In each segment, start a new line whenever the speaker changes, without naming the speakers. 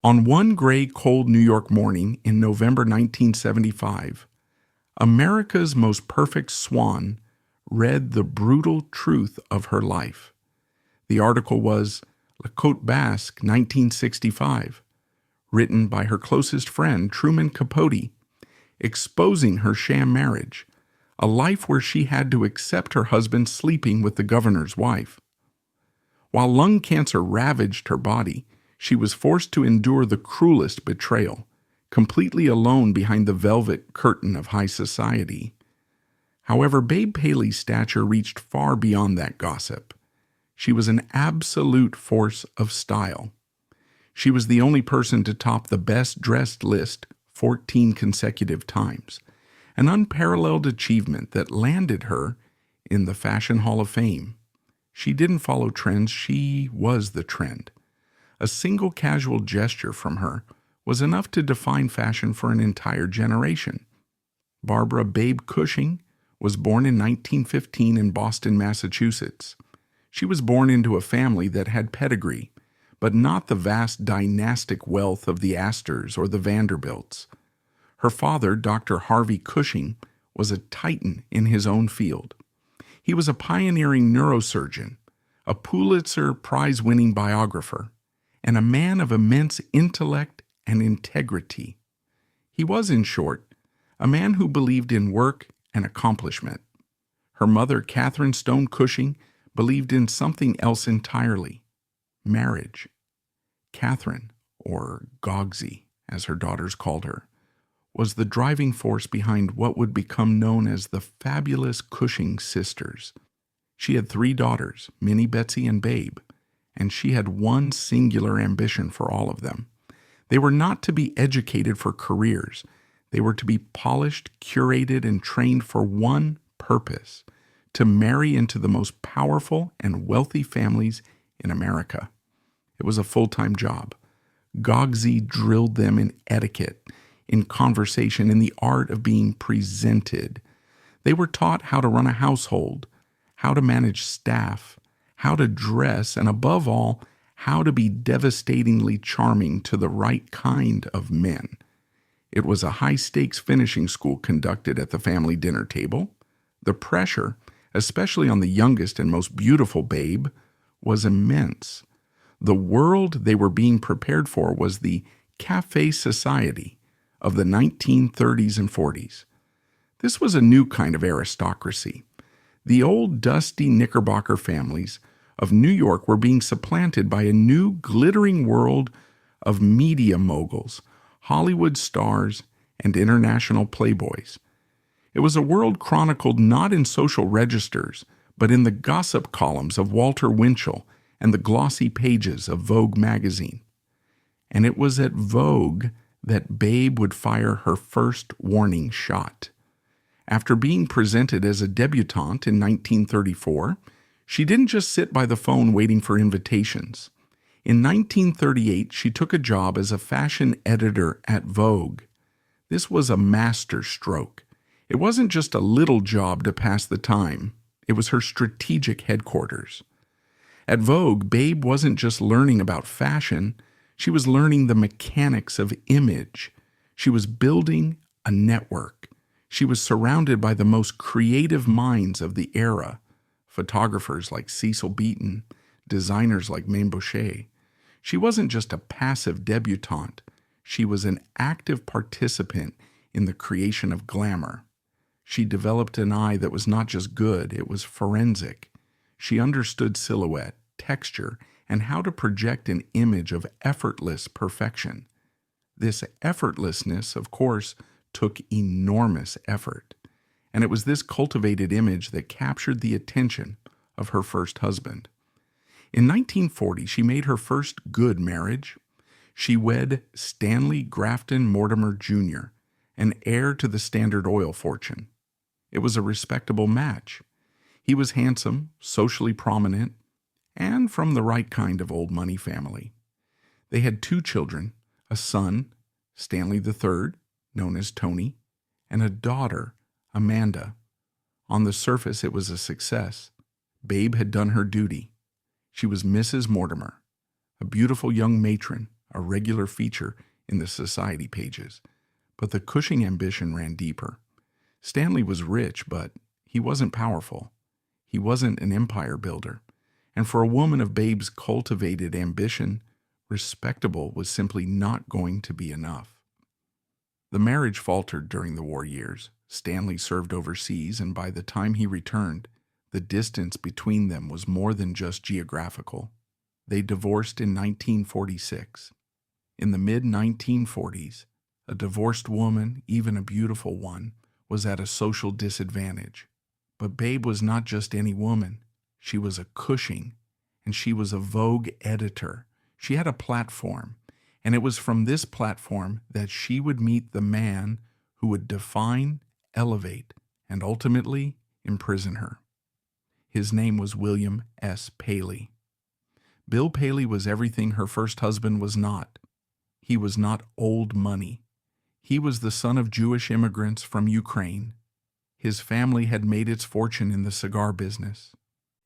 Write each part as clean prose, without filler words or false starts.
On one gray, cold New York morning in November 1975, America's most perfect swan read the brutal truth of her life. The article was La Côte Basque, 1965, written by her closest friend, Truman Capote, exposing her sham marriage, a life where she had to accept her husband sleeping with the governor's wife. While lung cancer ravaged her body, she was forced to endure the cruelest betrayal, completely alone behind the velvet curtain of high society. However, Babe Paley's stature reached far beyond that gossip. She was an absolute force of style. She was the only person to top the best-dressed list 14 consecutive times, an unparalleled achievement that landed her in the Fashion Hall of Fame. She didn't follow trends, she was the trend. A single casual gesture from her was enough to define fashion for an entire generation. Barbara Babe Cushing was born in 1915 in Boston, Massachusetts. She was born into a family that had pedigree, but not the vast dynastic wealth of the Astors or the Vanderbilts. Her father, Dr. Harvey Cushing, was a titan in his own field. He was a pioneering neurosurgeon, a Pulitzer Prize-winning biographer, and a man of immense intellect and integrity. He was, in short, a man who believed in work and accomplishment. Her mother, Catherine Stone Cushing, believed in something else entirely: marriage. Catherine, or Gogsy, as her daughters called her, was the driving force behind what would become known as the fabulous Cushing sisters. She had 3 daughters, Minnie, Betsy, and Babe, and she had one singular ambition for all of them. They were not to be educated for careers. They were to be polished, curated, and trained for one purpose: to marry into the most powerful and wealthy families in America. It was a full-time job. Gogsy drilled them in etiquette, in conversation, in the art of being presented. They were taught how to run a household, how to manage staff, how to dress, and above all, how to be devastatingly charming to the right kind of men. It was a high-stakes finishing school conducted at the family dinner table. The pressure, especially on the youngest and most beautiful Babe, was immense. The world they were being prepared for was the café society of the 1930s and 40s. This was a new kind of aristocracy. The old dusty Knickerbocker families of New York were being supplanted by a new glittering world of media moguls, Hollywood stars, and international playboys. It was a world chronicled not in social registers, but in the gossip columns of Walter Winchell and the glossy pages of Vogue magazine. And it was at Vogue that Babe would fire her first warning shot. After being presented as a debutante in 1934, she didn't just sit by the phone waiting for invitations. In 1938, she took a job as a fashion editor at Vogue. This was a master stroke. It wasn't just a little job to pass the time. It was her strategic headquarters. At Vogue, Babe wasn't just learning about fashion. She was learning the mechanics of image. She was building a network. She was surrounded by the most creative minds of the era, photographers like Cecil Beaton, designers like Mame Boucher. She wasn't just a passive debutante. She was an active participant in the creation of glamour. She developed an eye that was not just good, it was forensic. She understood silhouette, texture, and how to project an image of effortless perfection. This effortlessness, of course, took enormous effort, and it was this cultivated image that captured the attention of her first husband. In 1940, she made her first good marriage. She wed Stanley Grafton Mortimer Jr., an heir to the Standard Oil fortune. It was a respectable match. He was handsome, socially prominent, and from the right kind of old money family. They had 2 children, a son, Stanley III, known as Tony, and a daughter, Amanda. On the surface, it was a success. Babe had done her duty. She was Mrs. Mortimer, a beautiful young matron, a regular feature in the society pages. But the Cushing ambition ran deeper. Stanley was rich, but he wasn't powerful. He wasn't an empire builder. And for a woman of Babe's cultivated ambition, respectable was simply not going to be enough. The marriage faltered during the war years. Stanley served overseas, and by the time he returned, the distance between them was more than just geographical. They divorced in 1946. In the mid-1940s, a divorced woman, even a beautiful one, was at a social disadvantage. But Babe was not just any woman. She was a Cushing, and she was a Vogue editor. She had a platform, and it was from this platform that she would meet the man who would define, elevate, and ultimately imprison her. His name was William S. Paley. Bill Paley was everything her first husband was not. He was not old money. He was the son of Jewish immigrants from Ukraine. His family had made its fortune in the cigar business,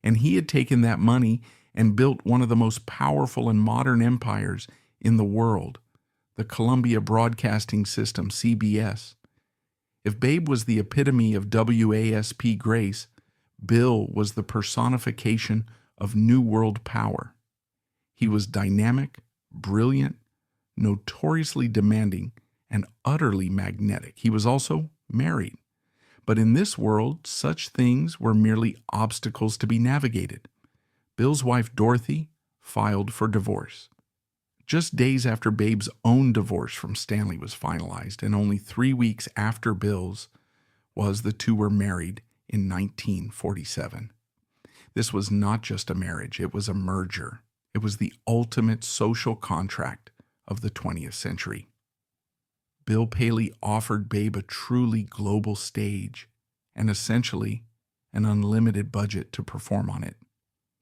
and he had taken that money and built one of the most powerful and modern empires in the world, the Columbia Broadcasting System, CBS. If Babe was the epitome of WASP grace, Bill was the personification of New World power. He was dynamic, brilliant, notoriously demanding, and utterly magnetic. He was also married. But in this world, such things were merely obstacles to be navigated. Bill's wife, Dorothy, filed for divorce. Just days after Babe's own divorce from Stanley was finalized, and only 3 weeks after Bill's, the two were married in 1947. This was not just a marriage, it was a merger. It was the ultimate social contract of the 20th century. Bill Paley offered Babe a truly global stage and essentially an unlimited budget to perform on it.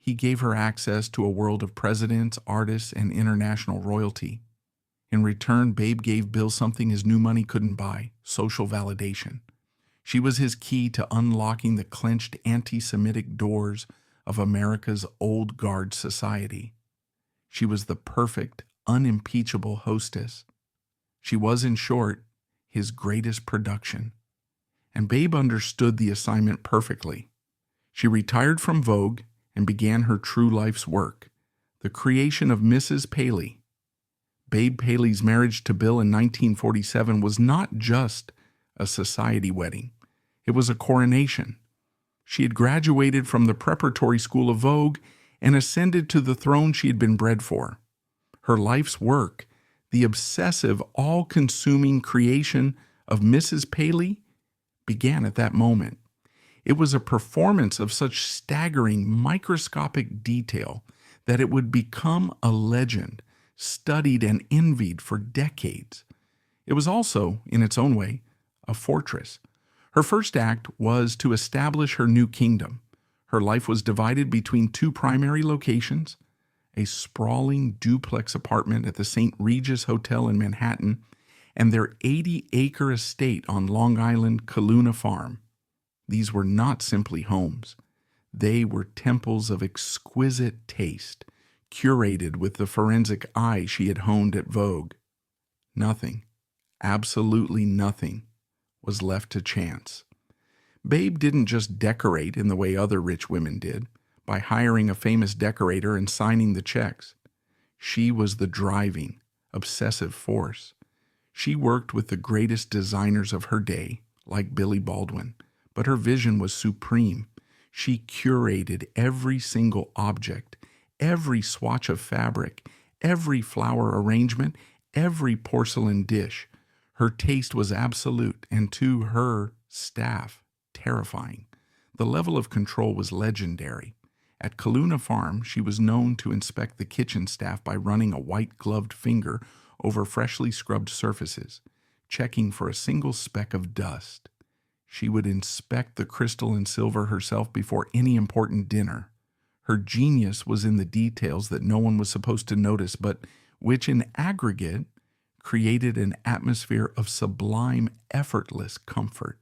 He gave her access to a world of presidents, artists, and international royalty. In return, Babe gave Bill something his new money couldn't buy: social validation. She was his key to unlocking the clenched anti-Semitic doors of America's old guard society. She was the perfect, unimpeachable hostess. She was, in short, his greatest production. And Babe understood the assignment perfectly. She retired from Vogue and began her true life's work, the creation of Mrs. Paley. Babe Paley's marriage to Bill in 1947 was not just a society wedding. It was a coronation. She had graduated from the preparatory school of Vogue and ascended to the throne she had been bred for. Her life's work, the obsessive, all-consuming creation of Mrs. Paley, began at that moment. It was a performance of such staggering, microscopic detail that it would become a legend, studied and envied for decades. It was also, in its own way, a fortress. Her first act was to establish her new kingdom. Her life was divided between two primary locations: a sprawling duplex apartment at the St. Regis Hotel in Manhattan and their 80-acre estate on Long Island Kaluna Farm. These were not simply homes. They were temples of exquisite taste, curated with the forensic eye she had honed at Vogue. Nothing, absolutely nothing, was left to chance. Babe didn't just decorate in the way other rich women did, by hiring a famous decorator and signing the checks. She was the driving, obsessive force. She worked with the greatest designers of her day, like Billy Baldwin, but her vision was supreme. She curated every single object, every swatch of fabric, every flower arrangement, every porcelain dish. Her taste was absolute, and to her staff, terrifying. The level of control was legendary. At Kaluna Farm, she was known to inspect the kitchen staff by running a white-gloved finger over freshly scrubbed surfaces, checking for a single speck of dust. She would inspect the crystal and silver herself before any important dinner. Her genius was in the details that no one was supposed to notice, but which in aggregate created an atmosphere of sublime, effortless comfort.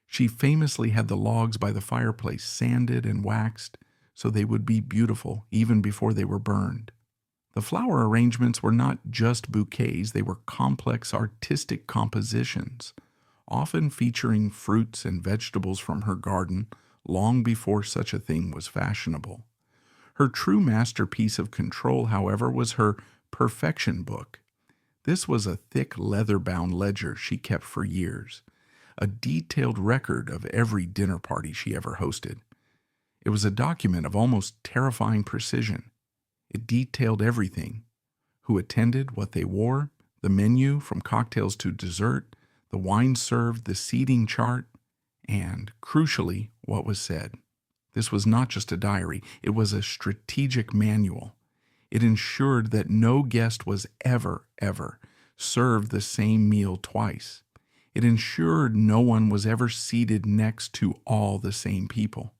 She famously had the logs by the fireplace sanded and waxed so they would be beautiful even before they were burned. The flower arrangements were not just bouquets, they were complex artistic compositions, often featuring fruits and vegetables from her garden long before such a thing was fashionable. Her true masterpiece of control, however, was her Perfection Book. This was a thick leather-bound ledger she kept for years, a detailed record of every dinner party she ever hosted. It was a document of almost terrifying precision. It detailed everything: who attended, what they wore, the menu from cocktails to dessert, the wine served, the seating chart, and, crucially, what was said. This was not just a diary, it was a strategic manual. It ensured that no guest was ever served the same meal twice. It ensured no one was ever seated next to all the same people.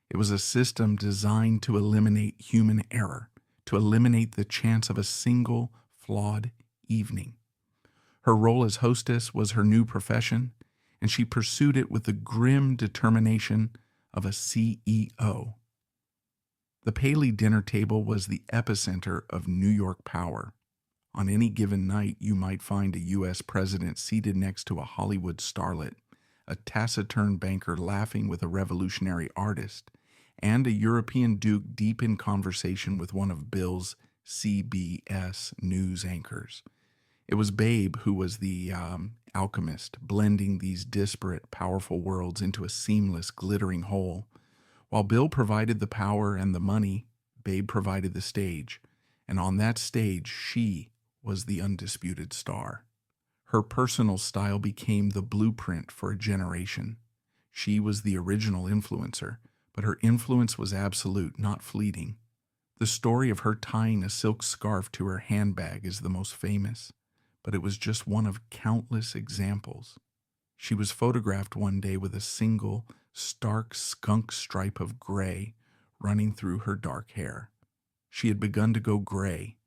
It was a system designed to eliminate human error, to eliminate the chance of a single flawed evening. Her role as hostess was her new profession, and she pursued it with the grim determination of a CEO. The Paley dinner table was the epicenter of New York power. On any given night, you might find a U.S. president seated next to a Hollywood starlet, a taciturn banker laughing with a revolutionary artist, and a European duke deep in conversation with one of Bill's CBS news anchors. It was Babe who was the alchemist, blending these disparate, powerful worlds into a seamless, glittering whole. While Bill provided the power and the money, Babe provided the stage, and on that stage she was the undisputed star. Her personal style became the blueprint for a generation. She was the original influencer, but her influence was absolute, not fleeting. The story of her tying a silk scarf to her handbag is the most famous, but it was just one of countless examples. She was photographed one day with a single, stark skunk stripe of gray running through her dark hair. She had begun to go gray,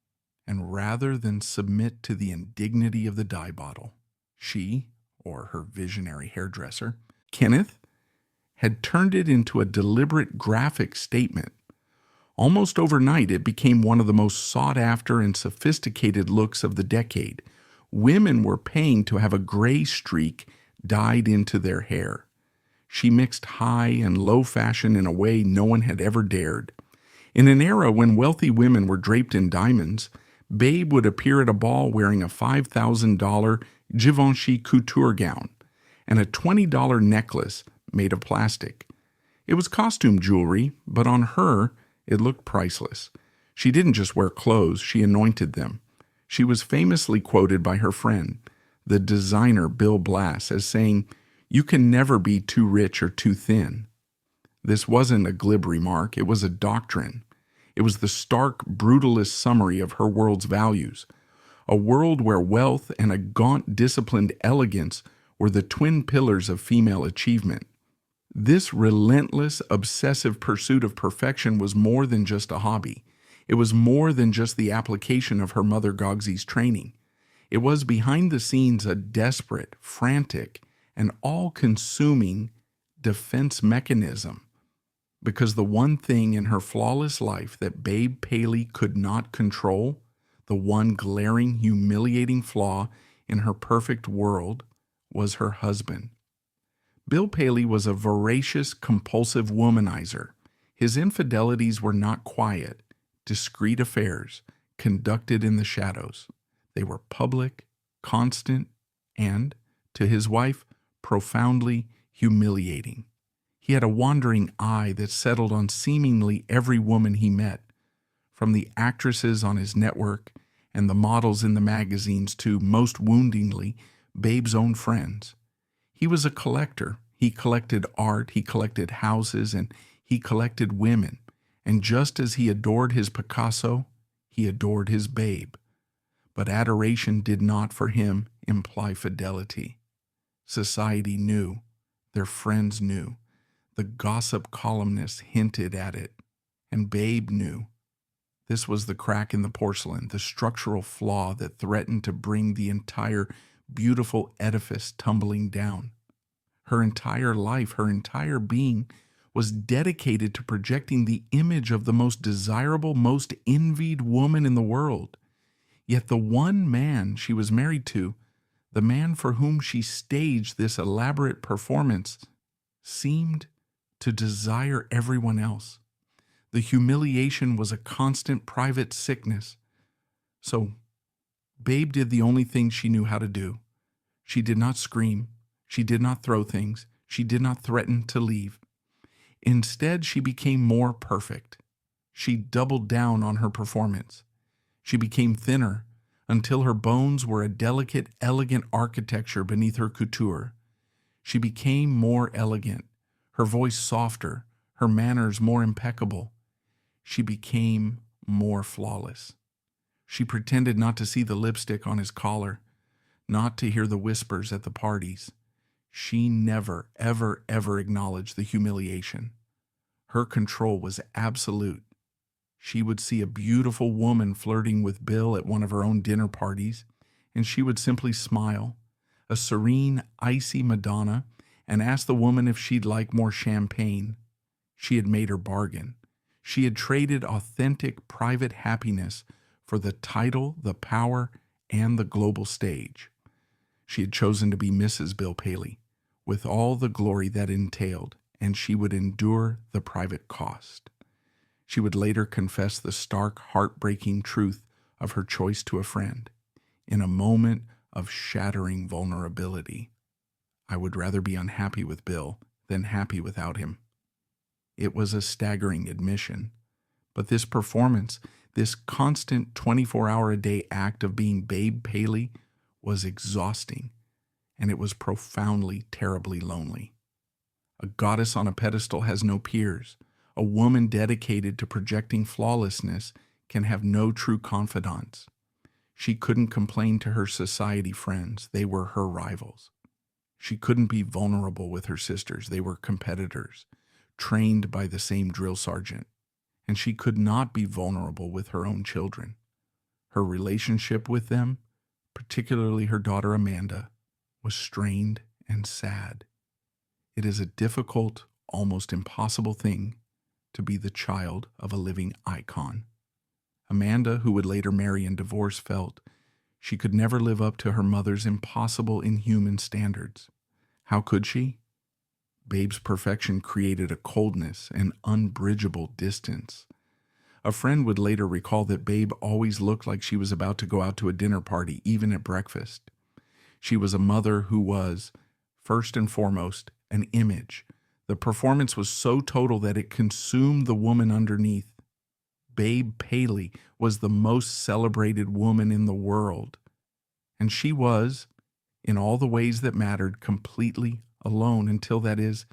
and rather than submit to the indignity of the dye bottle, she, or her visionary hairdresser, Kenneth, had turned it into a deliberate graphic statement. Almost overnight, it became one of the most sought-after and sophisticated looks of the decade. Women were paying to have a gray streak dyed into their hair. She mixed high and low fashion in a way no one had ever dared. In an era when wealthy women were draped in diamonds, Babe would appear at a ball wearing a $5,000 Givenchy couture gown and a $20 necklace made of plastic. It was costume jewelry, but on her, it looked priceless. She didn't just wear clothes, she anointed them. She was famously quoted by her friend, the designer Bill Blass, as saying, "You can never be too rich or too thin." This wasn't a glib remark, it was a doctrine. It was the stark, brutalist summary of her world's values. A world where wealth and a gaunt, disciplined elegance were the twin pillars of female achievement. This relentless, obsessive pursuit of perfection was more than just a hobby. It was more than just the application of her mother Gogzi's training. It was behind the scenes a desperate, frantic, and all-consuming defense mechanism. Because the one thing in her flawless life that Babe Paley could not control, the one glaring, humiliating flaw in her perfect world, was her husband. Bill Paley was a voracious, compulsive womanizer. His infidelities were not quiet, discreet affairs conducted in the shadows. They were public, constant, and, to his wife, profoundly humiliating. He had a wandering eye that settled on seemingly every woman he met, from the actresses on his network and the models in the magazines to, most woundingly, Babe's own friends. He was a collector. He collected art, he collected houses, and he collected women. And just as he adored his Picasso, he adored his Babe. But adoration did not, for him, imply fidelity. Society knew. Their friends knew. The gossip columnists hinted at it. And Babe knew. This was the crack in the porcelain, the structural flaw that threatened to bring the entire beautiful edifice tumbling down. Her entire life, her entire being was dedicated to projecting the image of the most desirable, most envied woman in the world. Yet the one man she was married to, the man for whom she staged this elaborate performance, seemed to desire everyone else. The humiliation was a constant private sickness. So Babe did the only thing she knew how to do. She did not scream. She did not throw things. She did not threaten to leave. Instead, she became more perfect. She doubled down on her performance. She became thinner until her bones were a delicate, elegant architecture beneath her couture. She became more elegant, her voice softer, her manners more impeccable. She became more flawless. She pretended not to see the lipstick on his collar, not to hear the whispers at the parties. She never, ever, ever acknowledged the humiliation. Her control was absolute. She would see a beautiful woman flirting with Bill at one of her own dinner parties, and she would simply smile, a serene, icy Madonna, and ask the woman if she'd like more champagne. She had made her bargain. She had traded authentic, private happiness for the title, the power, and the global stage. She had chosen to be Mrs. Bill Paley, with all the glory that entailed, and she would endure the private cost. She would later confess the stark, heartbreaking truth of her choice to a friend. In a moment of shattering vulnerability, I would rather be unhappy with Bill than happy without him. It was a staggering admission, but this performance, this constant 24-hour-a-day act of being Babe Paley, was exhausting, and it was profoundly, terribly lonely. A goddess on a pedestal has no peers. A woman dedicated to projecting flawlessness can have no true confidants. She couldn't complain to her society friends. They were her rivals. She couldn't be vulnerable with her sisters. They were competitors, trained by the same drill sergeant. And she could not be vulnerable with her own children. Her relationship with them, particularly her daughter Amanda, was strained and sad. It is a difficult, almost impossible thing to be the child of a living icon. Amanda, who would later marry and divorce, felt she could never live up to her mother's impossible, inhuman standards. How could she? Babe's perfection created a coldness, an unbridgeable distance. A friend would later recall that Babe always looked like she was about to go out to a dinner party, even at breakfast. She was a mother who was, first and foremost, an image. The performance was so total that it consumed the woman underneath. Babe Paley was the most celebrated woman in the world, and she was, in all the ways that mattered, completely alone until, that is,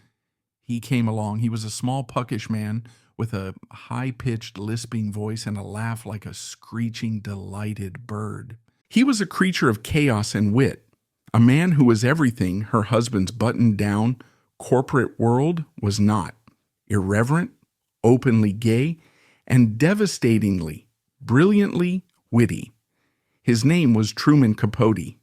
he came along. He was a small, puckish man with a high-pitched, lisping voice and a laugh like a screeching, delighted bird. He was a creature of chaos and wit, a man who was everything her husband's buttoned-down corporate world was not: irreverent, openly gay, and devastatingly, brilliantly witty. His name was Truman Capote.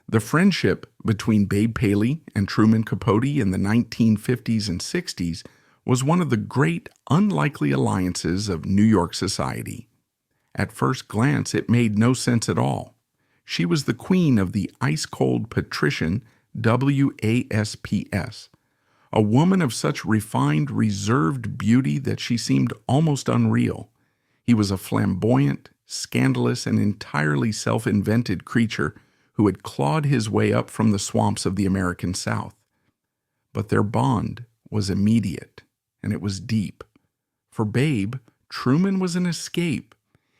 The friendship between Babe Paley and Truman Capote in the 1950s and 60s was one of the great, unlikely alliances of New York society. At first glance, it made no sense at all. She was the queen of the ice-cold patrician WASPS, a woman of such refined, reserved beauty that she seemed almost unreal. He was a flamboyant, scandalous, and entirely self-invented creature who had clawed his way up from the swamps of the American South. But their bond was immediate, and it was deep. For Babe, Truman was an escape.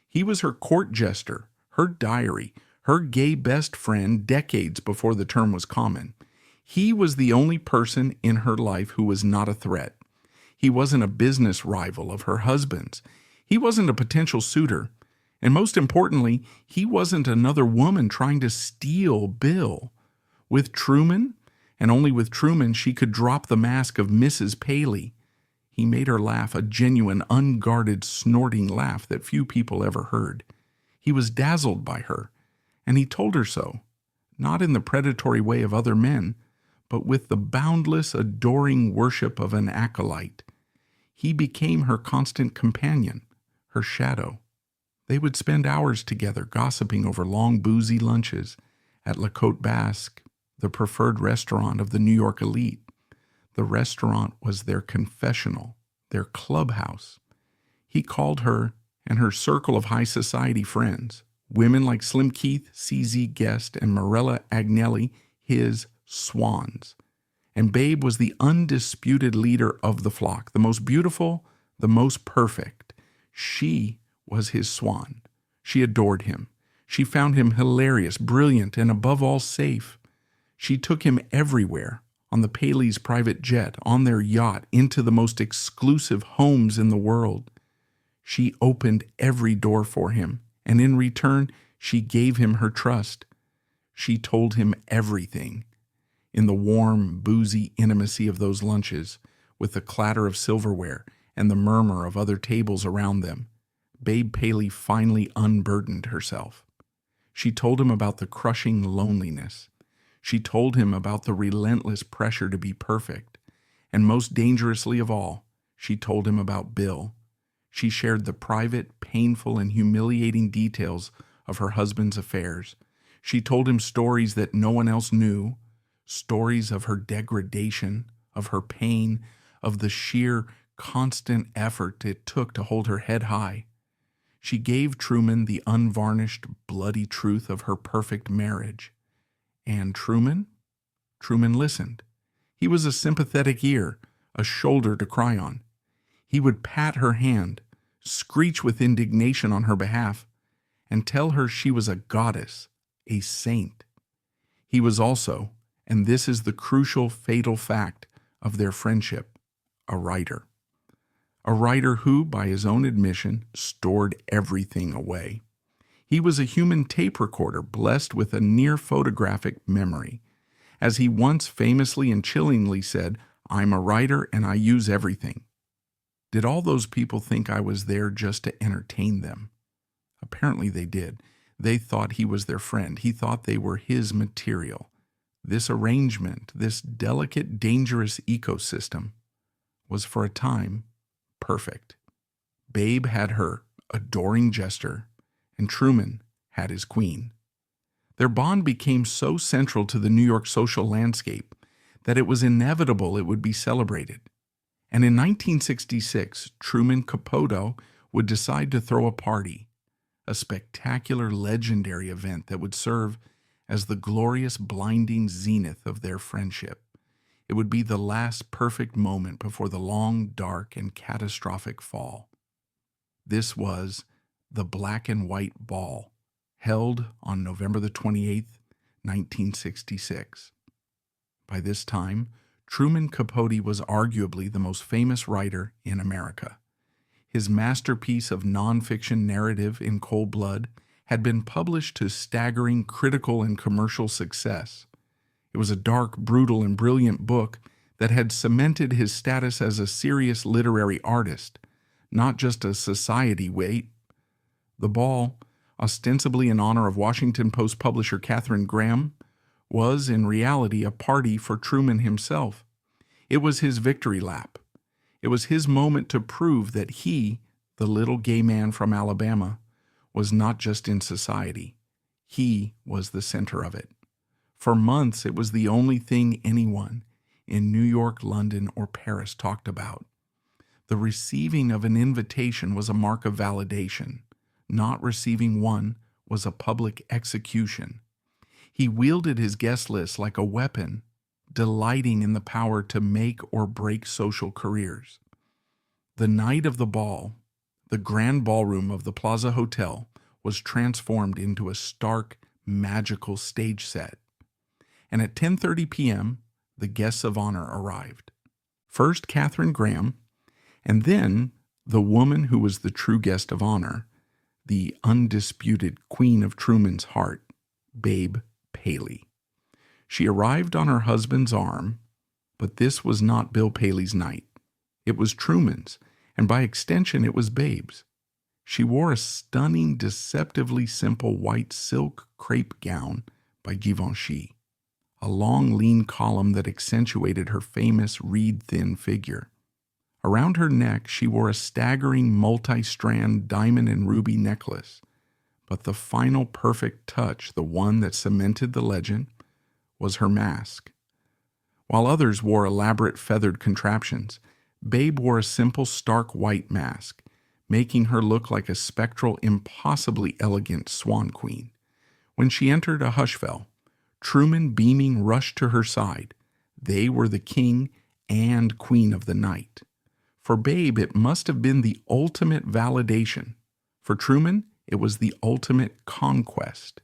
He was her court jester, her diary, her gay best friend decades before the term was common. He was the only person in her life who was not a threat. He wasn't a business rival of her husband's. He wasn't a potential suitor. And most importantly, he wasn't another woman trying to steal Bill. With Truman, and only with Truman, she could drop the mask of Mrs. Paley. He made her laugh, a genuine, unguarded, snorting laugh that few people ever heard. He was dazzled by her, and he told her so, not in the predatory way of other men, but with the boundless, adoring worship of an acolyte. He became her constant companion, her shadow. They would spend hours together gossiping over long boozy lunches at La Côte Basque, the preferred restaurant of the New York elite. The restaurant was their confessional, their clubhouse. He called her and her circle of high society friends, women like Slim Keith, CZ Guest, and Marella Agnelli, his swans. And Babe was the undisputed leader of the flock, the most beautiful, the most perfect. She was his swan. She adored him. She found him hilarious, brilliant, and above all safe. She took him everywhere, on the Paley's private jet, on their yacht, into the most exclusive homes in the world. She opened every door for him, and in return, she gave him her trust. She told him everything. In the warm, boozy intimacy of those lunches, with the clatter of silverware and the murmur of other tables around them, Babe Paley finally unburdened herself. She told him about the crushing loneliness. She told him about the relentless pressure to be perfect. And most dangerously of all, she told him about Bill. She shared the private, painful, and humiliating details of her husband's affairs. She told him stories that no one else knew, stories of her degradation, of her pain, of the sheer, constant effort it took to hold her head high. She gave Truman the unvarnished, bloody truth of her perfect marriage. And Truman listened. He was a sympathetic ear, a shoulder to cry on. He would pat her hand, screech with indignation on her behalf, and tell her she was a goddess, a saint. He was also, and this is the crucial, fatal fact of their friendship, a writer. A writer who, by his own admission, stored everything away. He was a human tape recorder blessed with a near-photographic memory. As he once famously and chillingly said, "I'm a writer and I use everything." Did all those people think I was there just to entertain them? Apparently they did. They thought he was their friend. He thought they were his material. This arrangement, this delicate, dangerous ecosystem, was for a time perfect. Babe had her adoring jester, and Truman had his queen. Their bond became so central to the New York social landscape that it was inevitable it would be celebrated. And in 1966, Truman Capote would decide to throw a party, a spectacular, legendary event that would serve as the glorious, blinding zenith of their friendship. It would be the last perfect moment before the long, dark, and catastrophic fall. This was the Black and White Ball, held on November the 28th, 1966. By this time, Truman Capote was arguably the most famous writer in America. His masterpiece of nonfiction narrative In Cold Blood had been published to staggering critical and commercial success. It was a dark, brutal, and brilliant book that had cemented his status as a serious literary artist, not just a society weight. The ball, ostensibly in honor of Washington Post publisher Katharine Graham, was in reality a party for Truman himself. It was his victory lap. It was his moment to prove that he, the little gay man from Alabama, was not just in society. He was the center of it. For months, it was the only thing anyone in New York, London, or Paris talked about. The receiving of an invitation was a mark of validation. Not receiving one was a public execution. He wielded his guest list like a weapon, delighting in the power to make or break social careers. The night of the ball, the grand ballroom of the Plaza Hotel was transformed into a stark, magical stage set. And at 10:30 p.m., the guests of honor arrived. First Katharine Graham, and then the woman who was the true guest of honor, the undisputed queen of Truman's heart, Babe Paley. She arrived on her husband's arm, but this was not Bill Paley's night. It was Truman's, and by extension it was Babe's. She wore a stunning, deceptively simple white silk crepe gown by Givenchy, a long, lean column that accentuated her famous reed-thin figure. Around her neck, she wore a staggering multi-strand diamond and ruby necklace. But the final perfect touch, the one that cemented the legend, was her mask. While others wore elaborate feathered contraptions, Babe wore a simple stark white mask, making her look like a spectral, impossibly elegant swan queen. When she entered, a hush fell. Truman, beaming, rushed to her side. They were the king and queen of the night. For Babe, it must have been the ultimate validation. For Truman, it was the ultimate conquest.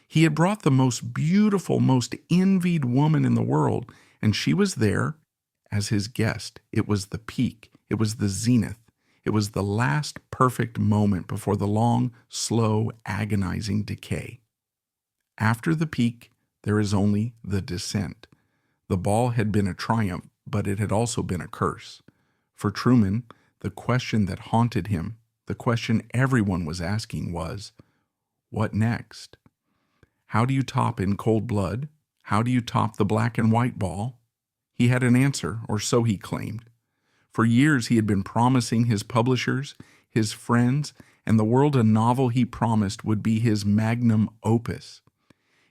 He had brought the most beautiful, most envied woman in the world, and she was there as his guest. It was the peak. It was the zenith. It was the last perfect moment before the long, slow, agonizing decay. After the peak, there is only the descent. The ball had been a triumph, but it had also been a curse. For Truman, the question that haunted him, the question everyone was asking was, what next? How do you top In Cold Blood? How do you top the black and white ball? He had an answer, or so he claimed. For years he had been promising his publishers, his friends, and the world a novel he promised would be his magnum opus.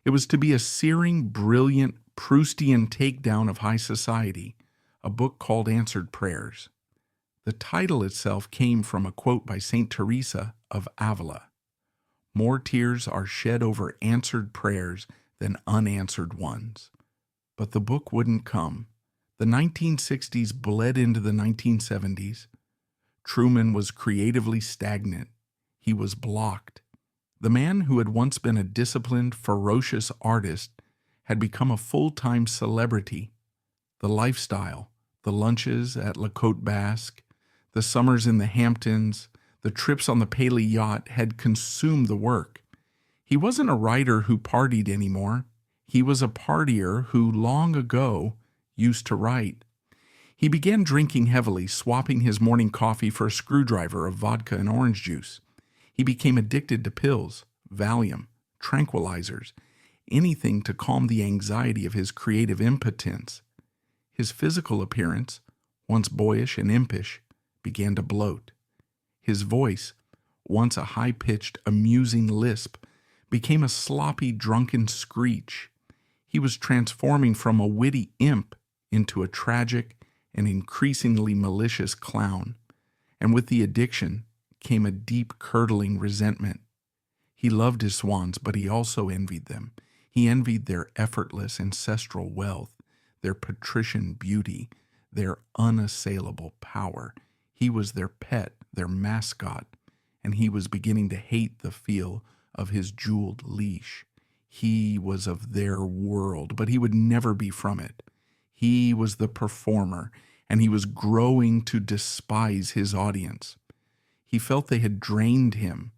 It was to be a searing, brilliant, Proustian takedown of high society, a book called Answered Prayers. The title itself came from a quote by St. Teresa of Avila. More tears are shed over answered prayers than unanswered ones. But the book wouldn't come. The 1960s bled into the 1970s. Truman was creatively stagnant. He was blocked. The man who had once been a disciplined, ferocious artist had become a full-time celebrity. The lifestyle, the lunches at La Côte Basque, the summers in the Hamptons, the trips on the Paley yacht had consumed the work. He wasn't a writer who partied anymore. He was a partier who long ago used to write. He began drinking heavily, swapping his morning coffee for a screwdriver of vodka and orange juice. He became addicted to pills, Valium, tranquilizers, anything to calm the anxiety of his creative impotence. His physical appearance, once boyish and impish, began to bloat. His voice, once a high-pitched, amusing lisp, became a sloppy, drunken screech. He was transforming from a witty imp into a tragic and increasingly malicious clown. And with the addiction came a deep, curdling resentment. He loved his swans, but he also envied them. He envied their effortless ancestral wealth, their patrician beauty, their unassailable power. He was their pet, their mascot, and he was beginning to hate the feel of his jeweled leash. He was of their world, but he would never be from it. He was the performer, and he was growing to despise his audience. He felt they had drained him,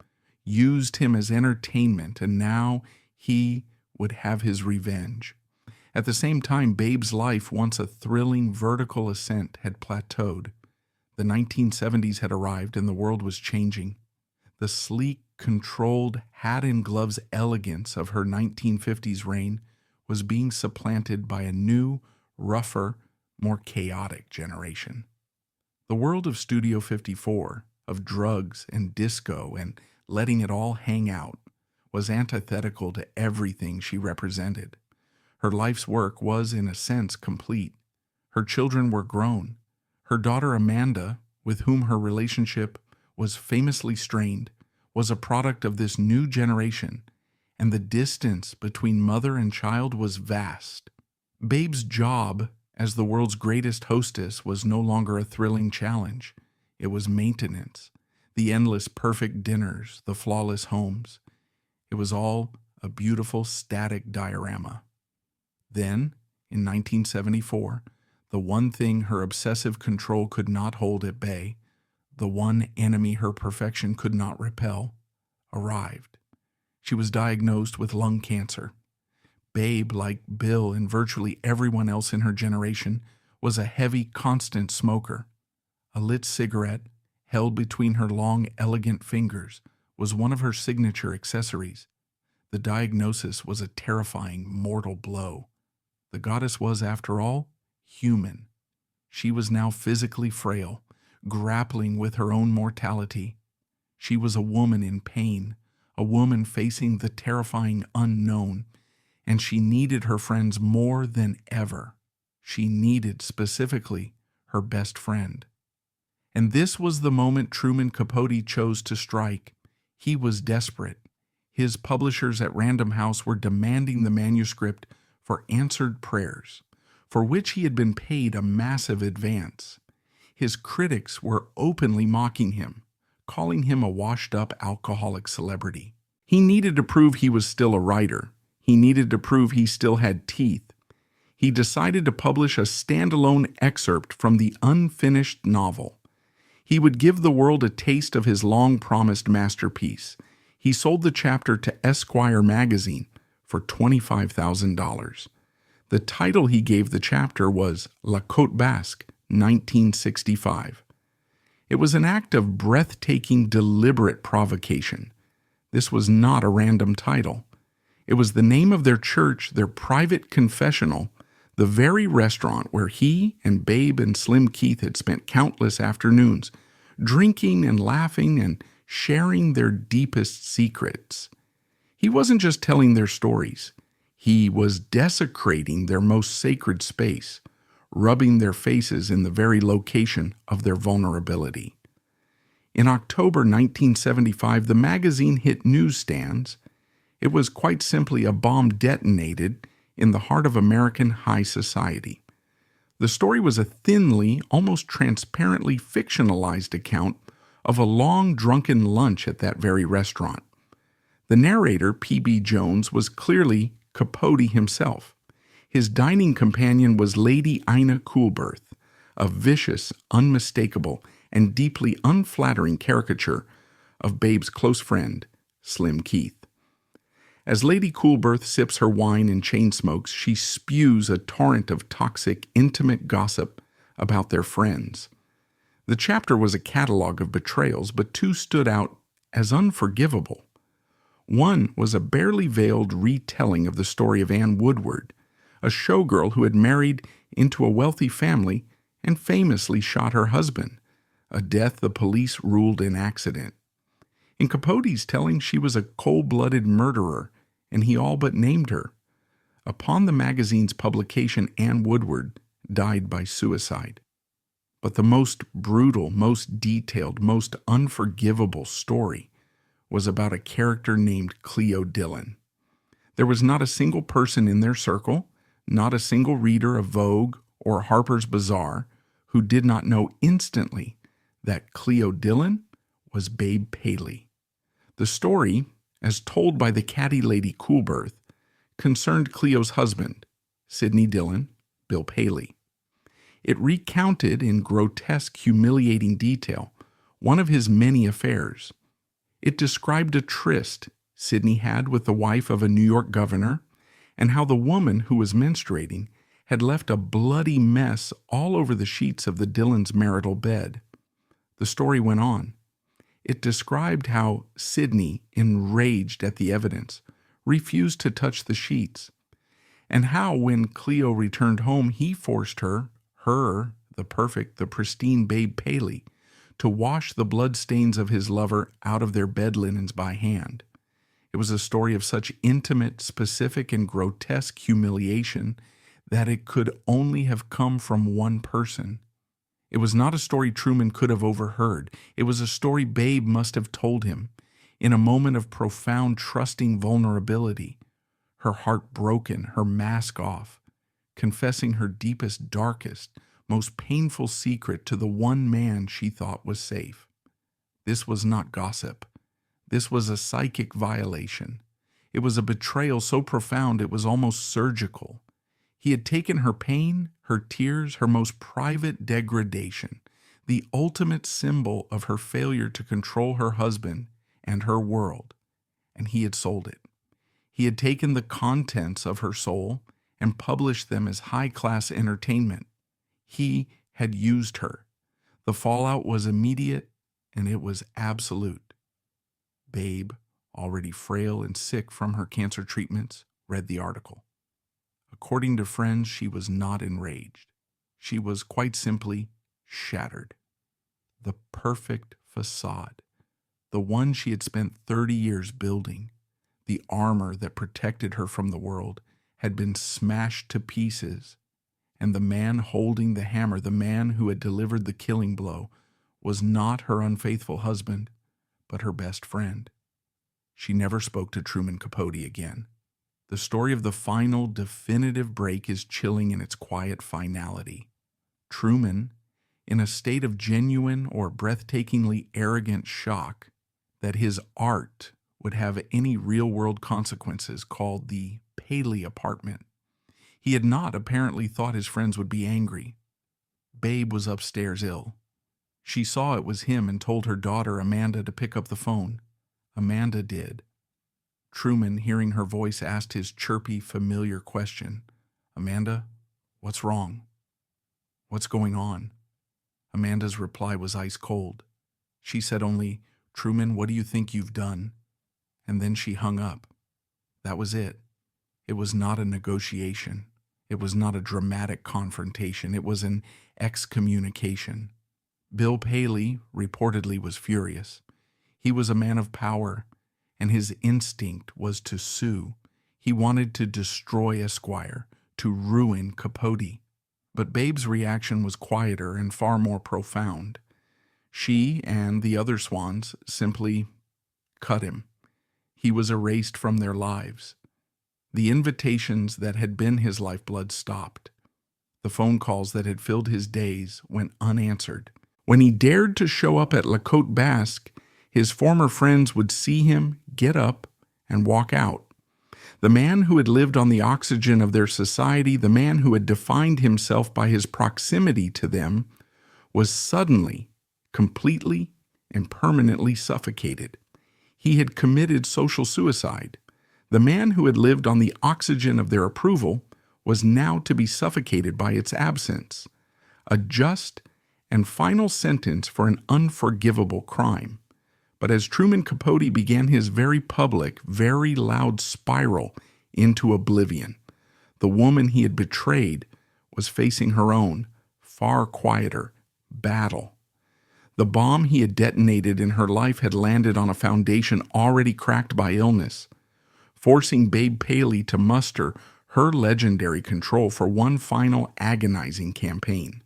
used him as entertainment, and now he would have his revenge. At the same time, Babe's life, once a thrilling vertical ascent, had plateaued. The 1970s had arrived and the world was changing. The sleek, controlled, hat-and-gloves elegance of her 1950s reign was being supplanted by a new, rougher, more chaotic generation. The world of Studio 54, of drugs and disco and letting it all hang out, was antithetical to everything she represented. Her life's work was, in a sense, complete. Her children were grown. Her daughter Amanda, with whom her relationship was famously strained, was a product of this new generation, and the distance between mother and child was vast. Babe's job as the world's greatest hostess was no longer a thrilling challenge. It was maintenance, the endless perfect dinners, the flawless homes. It was all a beautiful static diorama. Then, in 1974, the one thing her obsessive control could not hold at bay, the one enemy her perfection could not repel, arrived. She was diagnosed with lung cancer. Babe, like Bill and virtually everyone else in her generation, was a heavy, constant smoker. A lit cigarette, held between her long, elegant fingers, was one of her signature accessories. The diagnosis was a terrifying, mortal blow. The goddess was, after all, human. She was now physically frail, grappling with her own mortality. She was a woman in pain, a woman facing the terrifying unknown, and she needed her friends more than ever. She needed, specifically, her best friend. And this was the moment Truman Capote chose to strike. He was desperate. His publishers at Random House were demanding the manuscript for answered prayers, for which he had been paid a massive advance. His critics were openly mocking him, calling him a washed-up alcoholic celebrity. He needed to prove he was still a writer. He needed to prove he still had teeth. He decided to publish a standalone excerpt from the unfinished novel. He would give the world a taste of his long-promised masterpiece. He sold the chapter to Esquire magazine for $25,000. The title he gave the chapter was La Côte Basque, 1965. It was an act of breathtaking, deliberate provocation. This was not a random title. It was the name of their church, their private confessional, the very restaurant where he and Babe and Slim Keith had spent countless afternoons, drinking and laughing and sharing their deepest secrets. He wasn't just telling their stories. He was desecrating their most sacred space, rubbing their faces in the very location of their vulnerability. In October 1975, the magazine hit newsstands. It was quite simply a bomb detonated in the heart of American high society. The story was a thinly, almost transparently fictionalized account of a long drunken lunch at that very restaurant. The narrator, P.B. Jones, was clearly Capote himself. His dining companion was Lady Ina Coolberth, a vicious, unmistakable, and deeply unflattering caricature of Babe's close friend, Slim Keith. As Lady Coolberth sips her wine and chain smokes, she spews a torrent of toxic, intimate gossip about their friends. The chapter was a catalog of betrayals, but two stood out as unforgivable. One was a barely veiled retelling of the story of Ann Woodward, a showgirl who had married into a wealthy family and famously shot her husband, a death the police ruled an accident. In Capote's telling, she was a cold-blooded murderer, and he all but named her. Upon the magazine's publication, Ann Woodward died by suicide. But the most brutal, most detailed, most unforgivable story was about a character named Cleo Dillon. There was not a single person in their circle, not a single reader of Vogue or Harper's Bazaar, who did not know instantly that Cleo Dillon was Babe Paley. The story, as told by the catty Lady Coolberth, concerned Cleo's husband, Sidney Dillon, Bill Paley. It recounted in grotesque, humiliating detail one of his many affairs. It described a tryst Sidney had with the wife of a New York governor, and how the woman who was menstruating had left a bloody mess all over the sheets of the Dillons' marital bed. The story went on. It described how Sidney, enraged at the evidence, refused to touch the sheets, and how when Cleo returned home, he forced her, the perfect, the pristine Babe Paley, to wash the bloodstains of his lover out of their bed linens by hand. It was a story of such intimate, specific, and grotesque humiliation that it could only have come from one person. It was not a story Truman could have overheard. It was a story Babe must have told him in a moment of profound, trusting vulnerability, her heart broken, her mask off, confessing her deepest, darkest, most painful secret to the one man she thought was safe. This was not gossip. This was a psychic violation. It was a betrayal so profound it was almost surgical. He had taken her pain, her tears, her most private degradation, the ultimate symbol of her failure to control her husband and her world, and he had sold it. He had taken the contents of her soul and published them as high-class entertainment. He had used her. The fallout was immediate, and it was absolute. Babe, already frail and sick from her cancer treatments, read the article. According to friends, she was not enraged. She was quite simply shattered. The perfect facade, the one she had spent 30 years building, the armor that protected her from the world, had been smashed to pieces, and the man holding the hammer, the man who had delivered the killing blow, was not her unfaithful husband, but her best friend. She never spoke to Truman Capote again. The story of the final, definitive break is chilling in its quiet finality. Truman, in a state of genuine or breathtakingly arrogant shock that his art would have any real-world consequences, called the Paley apartment. He had not apparently thought his friends would be angry. Babe was upstairs ill. She saw it was him and told her daughter Amanda to pick up the phone. Amanda did. Truman, hearing her voice, asked his chirpy, familiar question. "Amanda, what's wrong? What's going on?" Amanda's reply was ice cold. She said only, "Truman, what do you think you've done?" And then she hung up. That was it. It was not a negotiation. It was not a dramatic confrontation. It was an excommunication. Bill Paley reportedly was furious. He was a man of power, and his instinct was to sue. He wanted to destroy Esquire, to ruin Capote. But Babe's reaction was quieter and far more profound. She and the other swans simply cut him. He was erased from their lives. The invitations that had been his lifeblood stopped. The phone calls that had filled his days went unanswered. When he dared to show up at La Côte Basque, his former friends would see him get up and walk out. The man who had lived on the oxygen of their society, the man who had defined himself by his proximity to them, was suddenly, completely, and permanently suffocated. He had committed social suicide. The man who had lived on the oxygen of their approval was now to be suffocated by its absence. A just and final sentence for an unforgivable crime. But as Truman Capote began his very public, very loud spiral into oblivion, the woman he had betrayed was facing her own, far quieter, battle. The bomb he had detonated in her life had landed on a foundation already cracked by illness, forcing Babe Paley to muster her legendary control for one final agonizing campaign.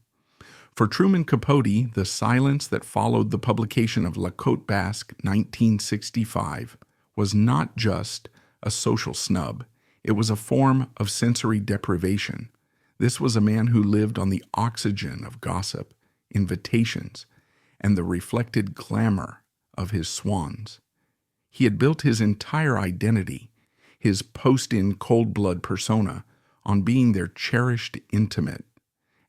For Truman Capote, the silence that followed the publication of La Côte Basque 1965 was not just a social snub. It was a form of sensory deprivation. This was a man who lived on the oxygen of gossip, invitations, and the reflected glamour of his swans. He had built his entire identity, his post-in cold-blood persona, on being their cherished intimate.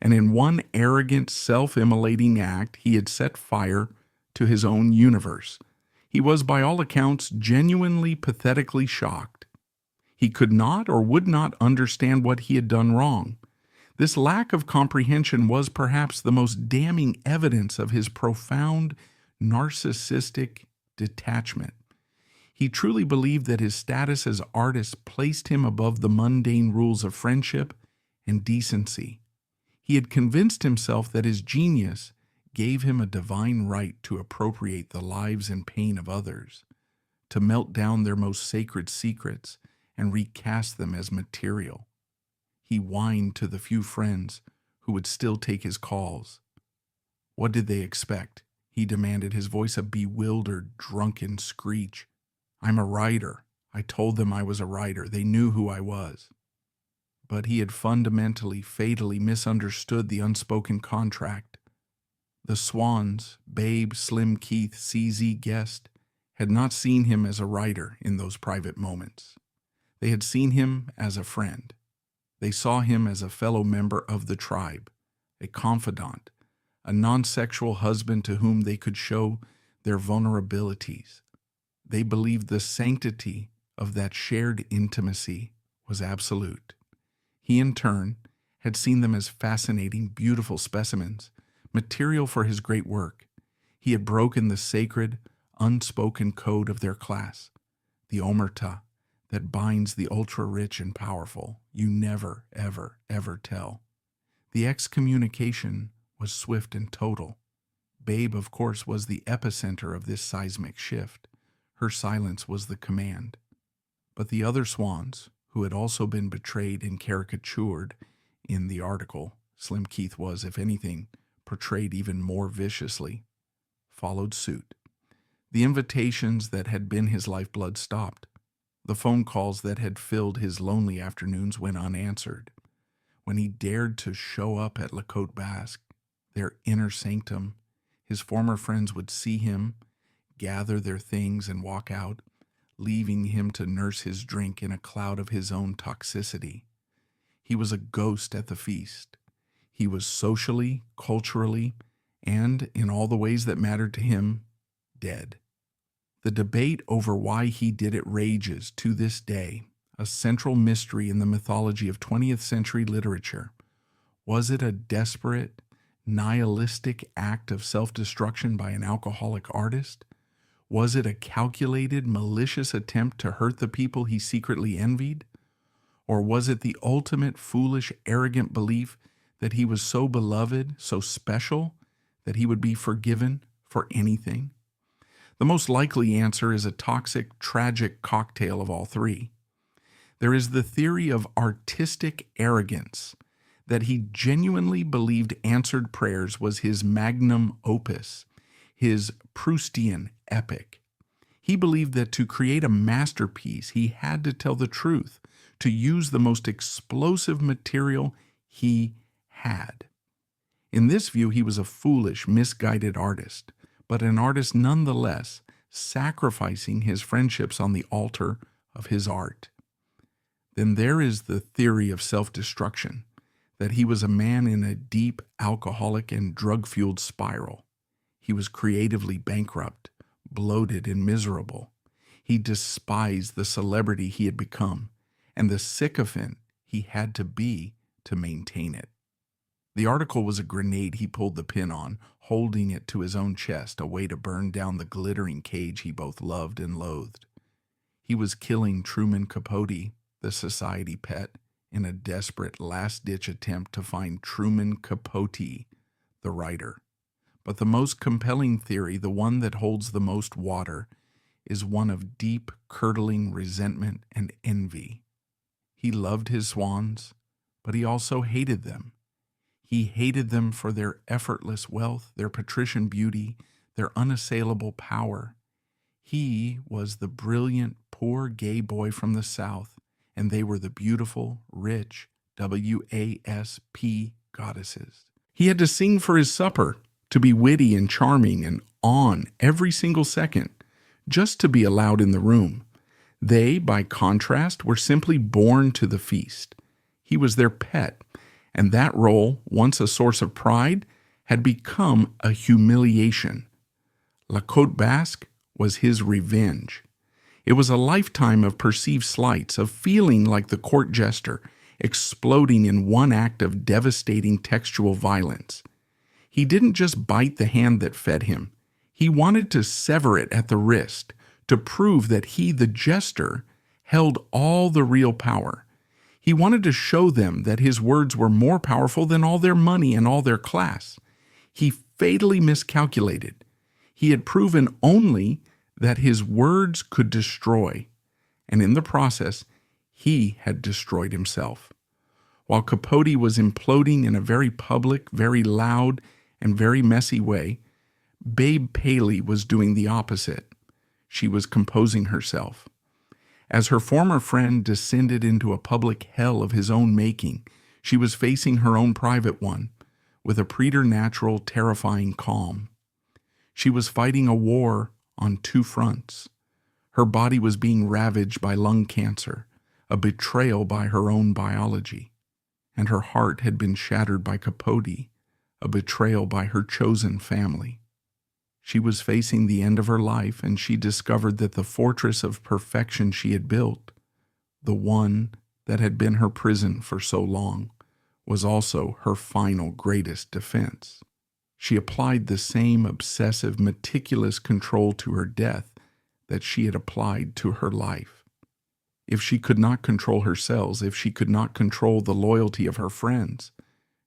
And in one arrogant, self-immolating act, he had set fire to his own universe. He was, by all accounts, genuinely, pathetically shocked. He could not or would not understand what he had done wrong. This lack of comprehension was perhaps the most damning evidence of his profound, narcissistic detachment. He truly believed that his status as artist placed him above the mundane rules of friendship and decency. He had convinced himself that his genius gave him a divine right to appropriate the lives and pain of others, to melt down their most sacred secrets and recast them as material. He whined to the few friends who would still take his calls. What did they expect? He demanded, his voice a bewildered, drunken screech. "I'm a writer. I told them I was a writer. They knew who I was." But he had fundamentally, fatally misunderstood the unspoken contract. The swans, Babe, Slim Keith, CZ Guest, had not seen him as a writer in those private moments. They had seen him as a friend. They saw him as a fellow member of the tribe, a confidant, a non-sexual husband to whom they could show their vulnerabilities. They believed the sanctity of that shared intimacy was absolute. He, in turn, had seen them as fascinating, beautiful specimens, material for his great work. He had broken the sacred, unspoken code of their class, the omerta, that binds the ultra-rich and powerful. You never, ever, ever tell. The excommunication was swift and total. Babe, of course, was the epicenter of this seismic shift. Her silence was the command. But the other swans, who had also been betrayed and caricatured in the article, Slim Keith was, if anything, portrayed even more viciously, followed suit. The invitations that had been his lifeblood stopped. The phone calls that had filled his lonely afternoons went unanswered. When he dared to show up at Capote Basque, their inner sanctum, his former friends would see him, gather their things, and walk out, leaving him to nurse his drink in a cloud of his own toxicity. He was a ghost at the feast. He was socially, culturally, and in all the ways that mattered to him, dead. The debate over why he did it rages to this day, a central mystery in the mythology of 20th century literature. Was it a desperate, nihilistic act of self-destruction by an alcoholic artist? Was it a calculated, malicious attempt to hurt the people he secretly envied? Or was it the ultimate foolish, arrogant belief that he was so beloved, so special, that he would be forgiven for anything? The most likely answer is a toxic, tragic cocktail of all three. There is the theory of artistic arrogance, that he genuinely believed answered prayers was his magnum opus, his Proustian epic. He believed that to create a masterpiece, he had to tell the truth, to use the most explosive material he had. In this view, he was a foolish, misguided artist, but an artist nonetheless, sacrificing his friendships on the altar of his art. Then there is the theory of self-destruction, that he was a man in a deep alcoholic and drug-fueled spiral. He was creatively bankrupt, bloated, and miserable. He despised the celebrity he had become and the sycophant he had to be to maintain it. The article was a grenade he pulled the pin on, holding it to his own chest, a way to burn down the glittering cage he both loved and loathed. He was killing Truman Capote, the society pet, in a desperate last-ditch attempt to find Truman Capote, the writer. But the most compelling theory, the one that holds the most water, is one of deep, curdling resentment and envy. He loved his swans, but he also hated them. He hated them for their effortless wealth, their patrician beauty, their unassailable power. He was the brilliant, poor gay boy from the South, and they were the beautiful, rich WASP goddesses. He had to sing for his supper, to be witty and charming and on every single second, just to be allowed in the room. They, by contrast, were simply born to the feast. He was their pet, and that role, once a source of pride, had become a humiliation. Capote Basque was his revenge. It was a lifetime of perceived slights, of feeling like the court jester, exploding in one act of devastating textual violence. He didn't just bite the hand that fed him. He wanted to sever it at the wrist, to prove that he, the jester, held all the real power. He wanted to show them that his words were more powerful than all their money and all their class. He fatally miscalculated. He had proven only that his words could destroy, and in the process, he had destroyed himself. While Capote was imploding in a very public, very loud, and very messy way, Babe Paley was doing the opposite. She was composing herself. As her former friend descended into a public hell of his own making, she was facing her own private one, with a preternatural, terrifying calm. She was fighting a war on two fronts. Her body was being ravaged by lung cancer, a betrayal by her own biology, and her heart had been shattered by Capote, a betrayal by her chosen family. She was facing the end of her life, and she discovered that the fortress of perfection she had built, the one that had been her prison for so long, was also her final greatest defense. She applied the same obsessive, meticulous control to her death that she had applied to her life. If she could not control her cells, if she could not control the loyalty of her friends,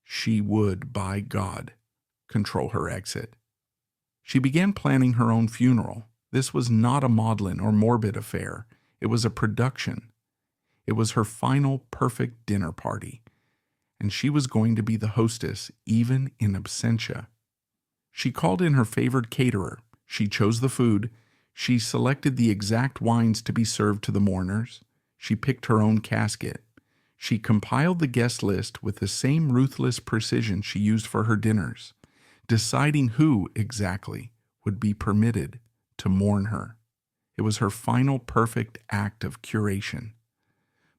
she would, by God, control her exit. She began planning her own funeral. This was not a maudlin or morbid affair. It was a production. It was her final perfect dinner party, and she was going to be the hostess even in absentia. She called in her favored caterer. She chose the food. She selected the exact wines to be served to the mourners. She picked her own casket. She compiled the guest list with the same ruthless precision she used for her dinners, deciding who exactly would be permitted to mourn her. It was her final perfect act of curation.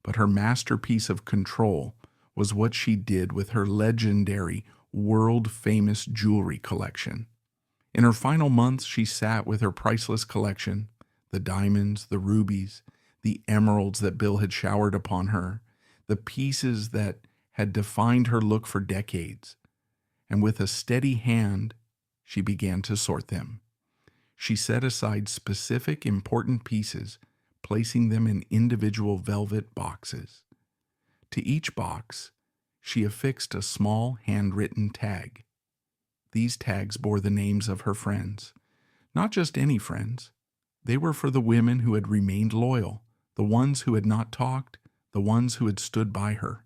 But her masterpiece of control was what she did with her legendary, world-famous jewelry collection. In her final months, she sat with her priceless collection, the diamonds, the rubies, the emeralds that Bill had showered upon her, the pieces that had defined her look for decades. And with a steady hand, she began to sort them. She set aside specific important pieces, placing them in individual velvet boxes. To each box, she affixed a small handwritten tag. These tags bore the names of her friends. Not just any friends. They were for the women who had remained loyal, the ones who had not talked, the ones who had stood by her.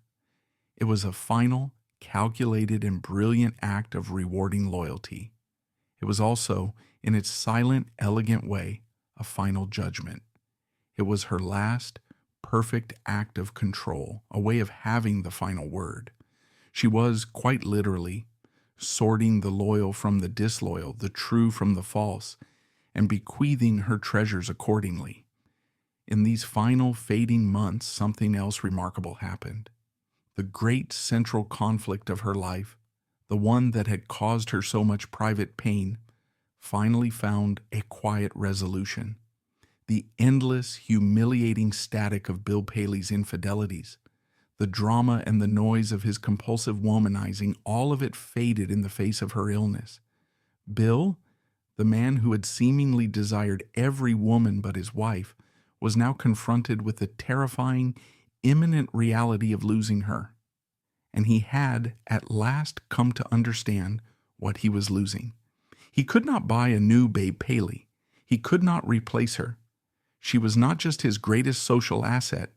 It was a final, calculated, and brilliant act of rewarding loyalty. It was also, in its silent, elegant way, a final judgment. It was her last, perfect act of control, a way of having the final word. She was, quite literally, sorting the loyal from the disloyal, the true from the false, and bequeathing her treasures accordingly. In these final fading months, something else remarkable happened. The great central conflict of her life, the one that had caused her so much private pain, finally found a quiet resolution. The endless, humiliating static of Bill Paley's infidelities, the drama and the noise of his compulsive womanizing, all of it faded in the face of her illness. Bill, the man who had seemingly desired every woman but his wife, was now confronted with the terrifying, imminent reality of losing her. And he had at last come to understand what he was losing. He could not buy a new Babe Paley. He could not replace her. She was not just his greatest social asset.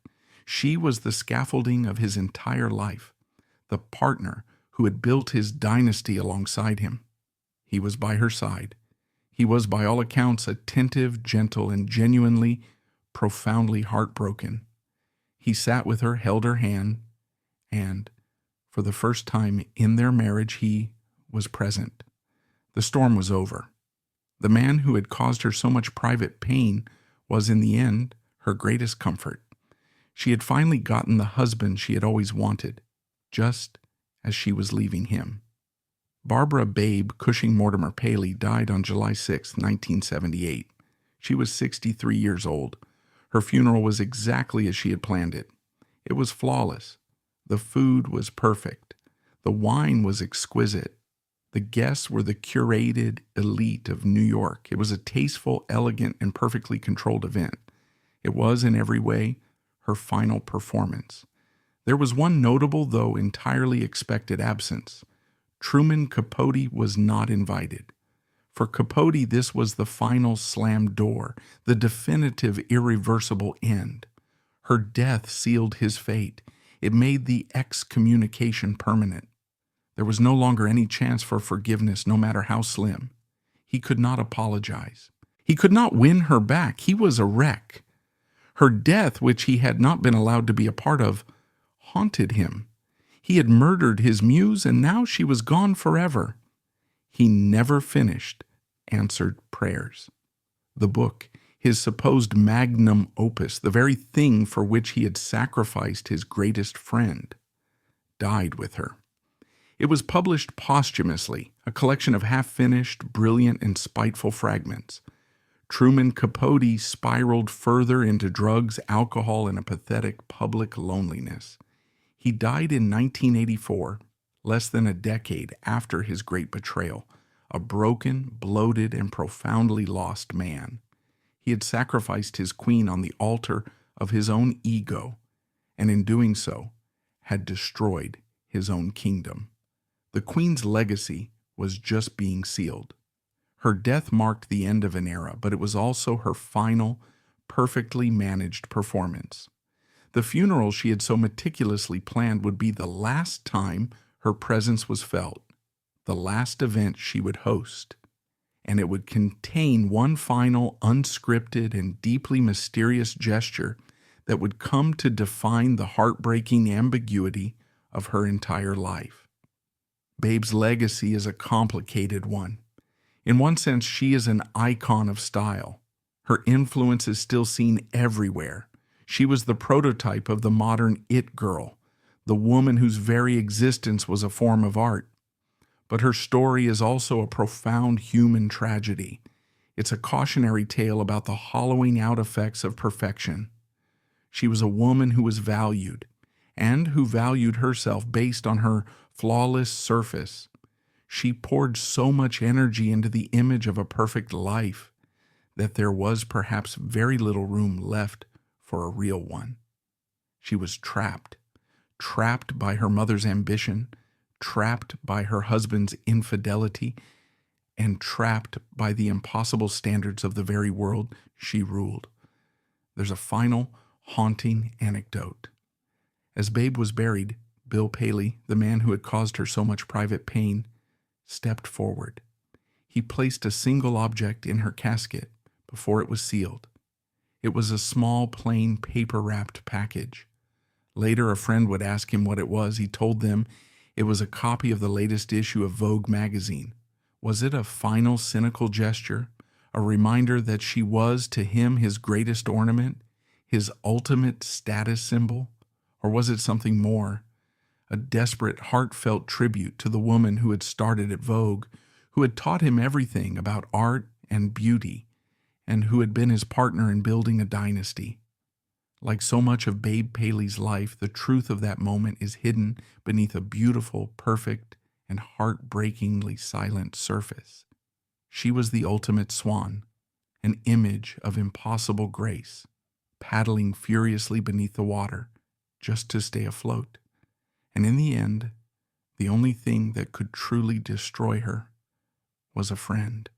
She was the scaffolding of his entire life, the partner who had built his dynasty alongside him. He was by her side. He was, by all accounts, attentive, gentle, and genuinely, profoundly heartbroken. He sat with her, held her hand, and, for the first time in their marriage, he was present. The storm was over. The man who had caused her so much private pain was, in the end, her greatest comfort. She had finally gotten the husband she had always wanted, just as she was leaving him. Barbara Babe Cushing Mortimer Paley died on July 6, 1978. She was 63 years old. Her funeral was exactly as she had planned it. It was flawless. The food was perfect. The wine was exquisite. The guests were the curated elite of New York. It was a tasteful, elegant, and perfectly controlled event. It was, in every way, her final performance. There was one notable, though entirely expected, absence. Truman Capote was not invited. For Capote, this was the final slam door, the definitive, irreversible end. Her death sealed his fate. It made the excommunication permanent. There was no longer any chance for forgiveness, no matter how slim. He could not apologize. He could not win her back. He was a wreck. Her death, which he had not been allowed to be a part of, haunted him. He had murdered his muse, and now she was gone forever. He never finished answered prayers. The book, his supposed magnum opus, the very thing for which he had sacrificed his greatest friend, died with her. It was published posthumously, a collection of half-finished, brilliant, and spiteful fragments. Truman Capote spiraled further into drugs, alcohol, and a pathetic public loneliness. He died in 1984, less than a decade after his great betrayal, a broken, bloated, and profoundly lost man. He had sacrificed his queen on the altar of his own ego, and in doing so, had destroyed his own kingdom. The queen's legacy was just being sealed. Her death marked the end of an era, but it was also her final, perfectly managed performance. The funeral she had so meticulously planned would be the last time her presence was felt, the last event she would host, and it would contain one final, unscripted, and deeply mysterious gesture that would come to define the heartbreaking ambiguity of her entire life. Babe's legacy is a complicated one. In one sense, she is an icon of style. Her influence is still seen everywhere. She was the prototype of the modern it girl, the woman whose very existence was a form of art. But her story is also a profound human tragedy. It's a cautionary tale about the hollowing out effects of perfection. She was a woman who was valued, and who valued herself based on her flawless surface. She poured so much energy into the image of a perfect life that there was perhaps very little room left for a real one. She was trapped by her mother's ambition, trapped by her husband's infidelity, and trapped by the impossible standards of the very world she ruled. There's a final, haunting anecdote. As Babe was buried, Bill Paley, the man who had caused her so much private pain, stepped forward. He placed a single object in her casket before it was sealed. It was a small, plain, paper-wrapped package. Later, a friend would ask him what it was. He told them it was a copy of the latest issue of Vogue magazine. Was it a final, cynical gesture, a reminder that she was, to him, his greatest ornament, his ultimate status symbol? Or was it something more? A desperate, heartfelt tribute to the woman who had started at Vogue, who had taught him everything about art and beauty, and who had been his partner in building a dynasty. Like so much of Babe Paley's life, the truth of that moment is hidden beneath a beautiful, perfect, and heartbreakingly silent surface. She was the ultimate swan, an image of impossible grace, paddling furiously beneath the water just to stay afloat. And in the end, the only thing that could truly destroy her was a friend.